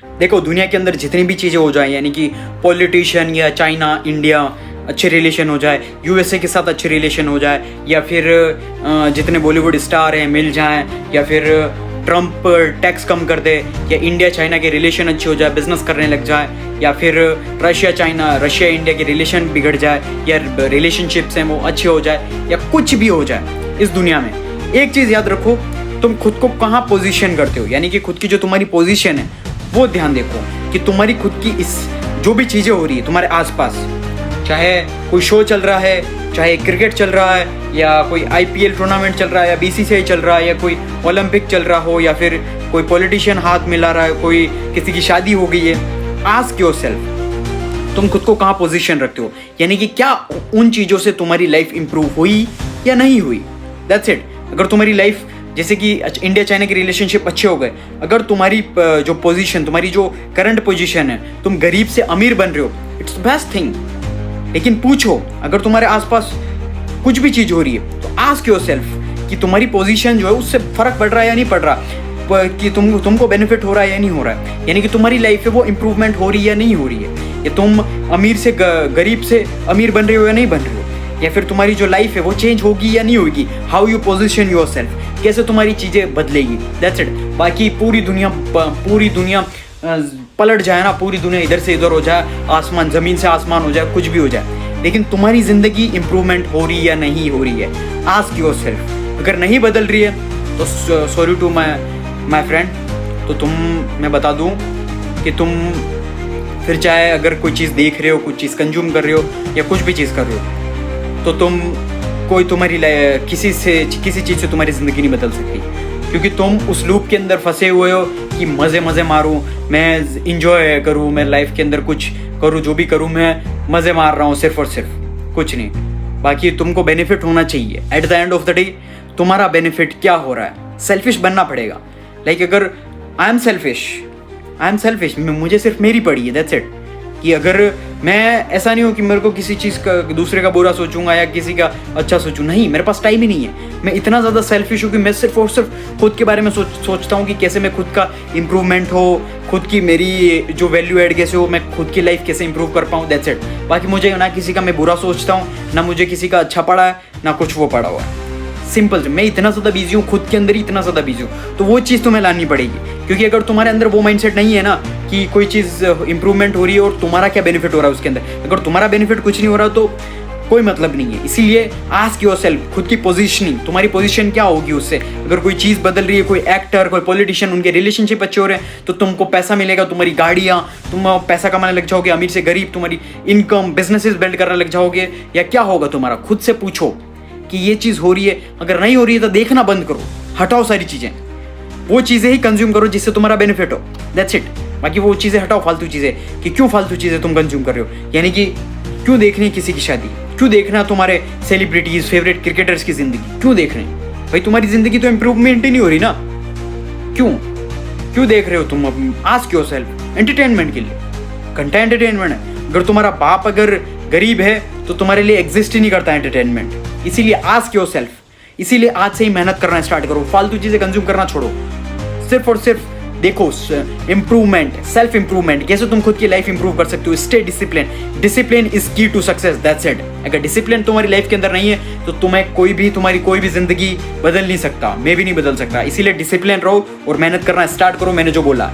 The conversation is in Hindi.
देखो दुनिया के अंदर जितनी भी चीज़ें हो जाए, यानी कि पॉलिटिशियन या चाइना इंडिया अच्छे रिलेशन हो जाए, यूएसए के साथ अच्छे रिलेशन हो जाए, या फिर जितने बॉलीवुड स्टार हैं मिल जाएं, या फिर ट्रम्प टैक्स कम कर दे, या इंडिया चाइना के रिलेशन अच्छे हो जाए, बिजनेस करने लग जाए, या फिर रशिया इंडिया के रिलेशन बिगड़ जाए, या रिलेशनशिप्स हैं वो अच्छे हो जाए, या कुछ भी हो जाए इस दुनिया में, एक चीज़ याद रखो, तुम खुद को कहाँ पोजीशन करते हो, यानी कि खुद की जो तुम्हारी पोजीशन है वो ध्यान देखो कि तुम्हारी खुद की इस जो भी चीज़ें हो रही है तुम्हारे आसपास, चाहे कोई शो चल रहा है, चाहे क्रिकेट चल रहा है, या कोई आईपीएल टूर्नामेंट चल रहा है, या बीसीसीआई चल रहा है, या कोई ओलंपिक चल रहा हो, या फिर कोई पॉलिटिशियन हाथ मिला रहा है, कोई किसी की शादी हो गई है, आस्क योरसेल्फ तुम खुद को कहाँ पोजीशन रखते हो, यानी कि क्या उन चीज़ों से तुम्हारी लाइफ इंप्रूव हुई या नहीं हुई। That's it. अगर तुम्हारी लाइफ जैसे कि इंडिया चाइना के रिलेशनशिप अच्छे हो गए, अगर तुम्हारी जो पोजीशन, तुम्हारी जो करंट पोजीशन है, तुम गरीब से अमीर बन रहे हो, इट्स बेस्ट थिंग। लेकिन पूछो, अगर तुम्हारे आसपास कुछ भी चीज़ हो रही है तो आस्क योरसेल्फ कि तुम्हारी पोजीशन जो है उससे फर्क पड़ रहा है या नहीं पड़ रहा, कि तुमको बेनिफिट हो रहा है या नहीं हो रहा है, यानी कि तुम्हारी लाइफ है वो इंप्रूवमेंट हो रही है या नहीं हो रही है, या तुम अमीर से गरीब से अमीर बन रहे हो या नहीं बन रहे हो, या फिर तुम्हारी जो लाइफ है वो चेंज होगी या नहीं होगी, हाउ यू पोजीशन योरसेल्फ, कैसे तुम्हारी चीज़ें बदलेगी। That's it. बाकी पूरी दुनिया पलट जाए ना, पूरी दुनिया इधर से इधर हो जाए, आसमान ज़मीन से आसमान हो जाए, कुछ भी हो जाए, लेकिन तुम्हारी ज़िंदगी इंप्रूवमेंट हो रही है या नहीं हो रही है, आस्क योरसेल्फ। अगर नहीं बदल रही है तो सॉरी टू माय फ्रेंड, तो मैं बता दूं कि तुम फिर चाहे अगर कोई चीज़ देख रहे हो, कुछ चीज़ कंज्यूम कर रहे हो, या कुछ भी चीज़ कर रहे हो, तो तुम कोई तुम्हारी किसी चीज़ से तुम्हारी ज़िंदगी नहीं बदल सकती, क्योंकि तुम उस लूप के अंदर फंसे हुए हो कि मज़े मारूं, मैं इंजॉय करूं, मैं लाइफ के अंदर कुछ करूं, जो भी करूं मैं मज़े मार रहा हूं सिर्फ और सिर्फ, कुछ नहीं। बाकी तुमको बेनिफिट होना चाहिए। At the end of the day तुम्हारा बेनिफिट क्या हो रहा है, सेल्फिश बनना पड़ेगा। लाइक अगर आई एम सेल्फिश, मुझे सिर्फ मेरी पड़ी है, दैट्स इट। कि अगर मैं ऐसा नहीं हूँ कि मेरे को किसी चीज़ का दूसरे का बुरा सोचूंगा या किसी का अच्छा सोचूं, नहीं, मेरे पास टाइम ही नहीं है। मैं इतना ज़्यादा सेल्फिश हूँ कि मैं सिर्फ और सिर्फ खुद के बारे में सोचता हूँ कि कैसे मैं खुद का इम्प्रूवमेंट हो, खुद की मेरी जो वैल्यू ऐड कैसे हो, मैं खुद की लाइफ कैसे इंप्रूव कर पाऊँ, दैट्स इट। बाकी मुझे ना किसी का मैं बुरा सोचता हूँ, ना मुझे किसी का अच्छा पड़ा है, ना कुछ वो पड़ा हुआ है। सिंपल, मैं इतना ज़्यादा बिजी हूँ, खुद के अंदर ही इतना ज़्यादा बिजी हूँ, तो वो चीज़ तुम्हें लानी पड़ेगी। क्योंकि अगर तुम्हारे अंदर वो माइंडसेट नहीं है ना कि कोई चीज़ इंप्रूवमेंट हो रही है और तुम्हारा क्या बेनिफिट हो रहा है उसके अंदर, अगर तुम्हारा बेनिफिट कुछ नहीं हो रहा तो कोई मतलब नहीं है। इसीलिए आस्क योरसेल्फ, खुद की पोजीशनिंग, तुम्हारी पोजीशन क्या होगी उससे। अगर कोई चीज़ बदल रही है, कोई एक्टर, कोई पॉलिटिशियन, उनके रिलेशनशिप अच्छे हो रहे हैं, तो तुमको पैसा मिलेगा, तुम्हारी गाड़ियाँ, तुम पैसा कमाने लग जाओगे, अमीर से गरीब, तुम्हारी इनकम, बिजनेसेस बिल्ड करने लग जाओगे, या क्या होगा तुम्हारा। खुद से पूछो कि ये चीज़ हो रही है, अगर नहीं हो रही है तो देखना बंद करो, हटाओ सारी चीज़ें, वो चीज़ें ही कंज्यूम करो जिससे तुम्हारा बेनिफिट हो, दैट्स इट। बाकी वो चीज़ें हटाओ, फालतू चीज़ें, कि क्यों फालतू चीज़ें तुम कंज्यूम कर रहे हो, यानी कि क्यों देखनी है किसी की शादी, क्यों देखना तुम्हारे सेलिब्रिटीज़, फेवरेट क्रिकेटर्स की ज़िंदगी, क्यों देख रहे हैं भाई, तुम्हारी ज़िंदगी तो इंप्रूवमेंट ही नहीं हो रही ना, क्यों देख रहे हो तुम। आस्क योरसेल्फ, एंटरटेनमेंट के लिए, घंटा एंटरटेनमेंट है। अगर तुम्हारा बाप अगर गरीब है तो तुम्हारे लिए एग्जिस्ट ही नहीं करता एंटरटेनमेंट। इसीलिए आस्क योरसेल्फ, इसीलिए आज से ही मेहनत करना स्टार्ट करो, फालतू चीज़ें कंज्यूम करना छोड़ो, सिर्फ और सिर्फ देखो इंप्रूवमेंट, सेल्फ इंप्रूवमेंट, कैसे तुम खुद की लाइफ इंप्रूव कर सकते हो। स्टे डिसिप्लिन इज की टू सक्सेस, दैट्स इट। अगर डिसिप्लिन तुम्हारी लाइफ के अंदर नहीं है तो तुम्हारी कोई भी जिंदगी बदल नहीं सकता, मैं भी नहीं बदल सकता। इसीलिए डिसिप्लिन रहो और मेहनत करना स्टार्ट करो, मैंने जो बोला।